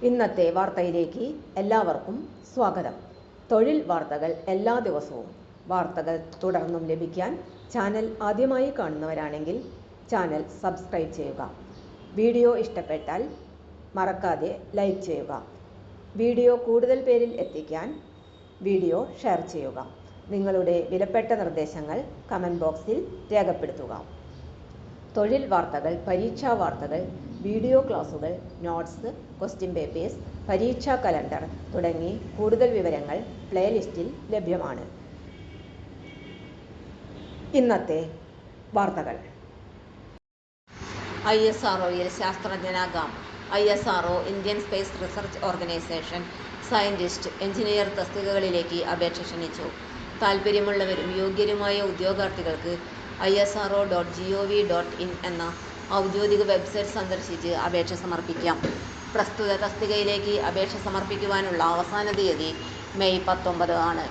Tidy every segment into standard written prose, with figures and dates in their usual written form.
ഇന്നത്തെ വാർത്തയിലേക്ക് എല്ലാവർക്കും സ്വാഗതം. തൊഴിൽ വാർത്തകൾ എല്ലാ ദിവസവും വാർത്തകൾ തുടർന്നും ലഭിക്കാൻ ചാനൽ ആദ്യമായി കാണുന്നവരാണെങ്കിൽ ചാനൽ സബ്സ്ക്രൈബ് ചെയ്യുക. വീഡിയോ ഇഷ്ടപ്പെട്ടാൽ മറക്കാതെ ലൈക്ക് ചെയ്യുക. വീഡിയോ കൂടുതൽ പേരിൽ എത്തിക്കാൻ വീഡിയോ ഷെയർ ചെയ്യുക. നിങ്ങളുടെ വിലപ്പെട്ട നിർദ്ദേശങ്ങൾ കമൻറ്റ് ബോക്സിൽ രേഖപ്പെടുത്തുക. തൊഴിൽ വാർത്തകൾ, പരീക്ഷാ വാർത്തകൾ, വീഡിയോ ക്ലാസുകൾ, നോട്ട്സ്, ക്വസ്റ്റ്യൻ പേപ്പേഴ്സ്, പരീക്ഷാ കലണ്ടർ തുടങ്ങി കൂടുതൽ വിവരങ്ങൾ പ്ലേലിസ്റ്റിൽ ലഭ്യമാണ്. ഇന്നത്തെ വാർത്തകൾ. ISROയിൽ ശാസ്ത്രജ്ഞനാകാം. ISRO Indian space research organisation scientist, engineer തസ്തികകളിലേക്ക് അപേക്ഷ ക്ഷണിച്ചു. താൽപ്പര്യമുള്ളവരും യോഗ്യരുമായ ഉദ്യോഗാർത്ഥികൾക്ക് isro.gov.in എന്ന ഔദ്യോഗിക വെബ്സൈറ്റ് സന്ദർശിച്ച് അപേക്ഷ സമർപ്പിക്കാം. പ്രസ്തുത തസ്തികയിലേക്ക് അപേക്ഷ സമർപ്പിക്കുവാനുള്ള അവസാന തീയതി മെയ് 19 ആണ്.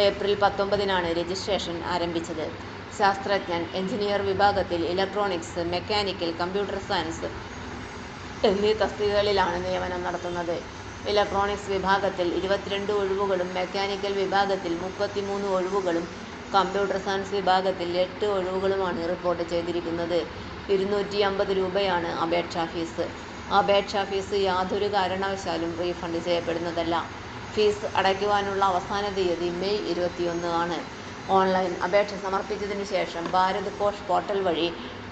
ഏപ്രിൽ 19 രജിസ്ട്രേഷൻ ആരംഭിച്ചത്. ശാസ്ത്രജ്ഞൻ, എഞ്ചിനീയർ വിഭാഗത്തിൽ ഇലക്ട്രോണിക്സ്, മെക്കാനിക്കൽ, കമ്പ്യൂട്ടർ സയൻസ് എന്നീ തസ്തികകളിലാണ് നിയമനം നടത്തുന്നത്. ഇലക്ട്രോണിക്സ് വിഭാഗത്തിൽ 22 ഒഴിവുകളും മെക്കാനിക്കൽ വിഭാഗത്തിൽ 33 ഒഴിവുകളും കമ്പ്യൂട്ടർ സയൻസ് വിഭാഗത്തിൽ 8 ഒഴിവുകളുമാണ് റിപ്പോർട്ട് ചെയ്തിരിക്കുന്നത്. 250 രൂപയാണ് അപേക്ഷാ ഫീസ്. അപേക്ഷാ ഫീസ് യാതൊരു കാരണവശാലും റീഫണ്ട് ചെയ്യപ്പെടുന്നതല്ല. ഫീസ് അടയ്ക്കുവാനുള്ള അവസാന തീയതി മെയ് 21 ആണ്. ഓൺലൈൻ അപേക്ഷ സമർപ്പിച്ചതിന് ശേഷം ഭാരത് കോഷ് പോർട്ടൽ വഴി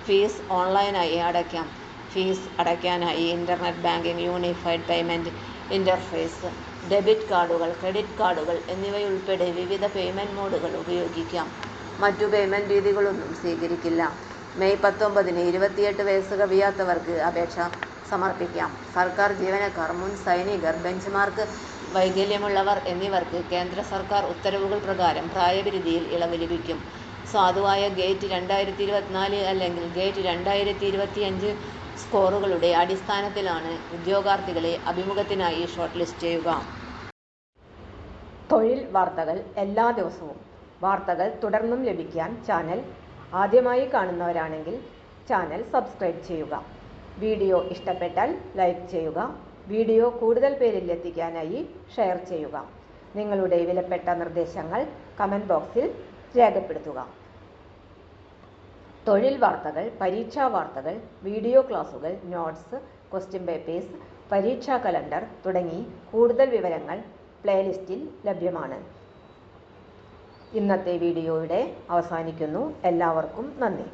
ഫീസ് ഓൺലൈനായി അടയ്ക്കാം. ഫീസ് അടയ്ക്കാനായി internet banking, unified payment interface, debit കാർഡുകൾ, ക്രെഡിറ്റ് കാർഡുകൾ എന്നിവയുൾപ്പെടെ വിവിധ പേയ്മെൻറ്റ് മോഡുകൾ ഉപയോഗിക്കാം. മറ്റു പേയ്മെൻറ്റ് രീതികളൊന്നും സ്വീകരിക്കില്ല. മെയ് 19 28 വയസ്സ് കവിയാത്തവർക്ക് അപേക്ഷ സമർപ്പിക്കാം. സർക്കാർ ജീവനക്കാർ, മുൻ സൈനികർ, ബെഞ്ച്മാർക്ക് വൈകല്യമുള്ളവർ എന്നിവർക്ക് കേന്ദ്ര സർക്കാർ ഉത്തരവുകൾ പ്രകാരം പ്രായപരിധിയിൽ ഇളവ് ലഭിക്കും. സാധുവായ ഗേറ്റ് 2024 അല്ലെങ്കിൽ ഗേറ്റ് 2025 സ്കോറുകളുടെ അടിസ്ഥാനത്തിലാണ് ഉദ്യോഗാർത്ഥികളെ അഭിമുഖത്തിനായി ഷോർട്ട് ലിസ്റ്റ് ചെയ്യുക. തൊഴിൽ വാർത്തകൾ എല്ലാ ദിവസവും വാർത്തകൾ തുടർന്നും ലഭിക്കാൻ ചാനൽ ആദ്യമായി കാണുന്നവരാണെങ്കിൽ ചാനൽ സബ്സ്ക്രൈബ് ചെയ്യുക. വീഡിയോ ഇഷ്ടപ്പെട്ടാൽ ലൈക്ക് ചെയ്യുക. വീഡിയോ കൂടുതൽ പേരിൽ എത്തിക്കാനായി ഷെയർ ചെയ്യുക. നിങ്ങളുടെ വിലപ്പെട്ട നിർദ്ദേശങ്ങൾ കമൻറ്റ് ബോക്സിൽ രേഖപ്പെടുത്തുക. തൊഴിൽ വാർത്തകൾ, പരീക്ഷാ വാർത്തകൾ, വീഡിയോ ക്ലാസുകൾ, നോട്ട്സ്, ക്വസ്റ്റ്യൻ പേപ്പേഴ്സ്, പരീക്ഷാ കലണ്ടർ തുടങ്ങി കൂടുതൽ വിവരങ്ങൾ പ്ലേലിസ്റ്റിൽ ലഭ്യമാണ്. ഇന്നത്തെ വീഡിയോയുടെ അവസാനിക്കുന്നു. എല്ലാവർക്കും നന്ദി.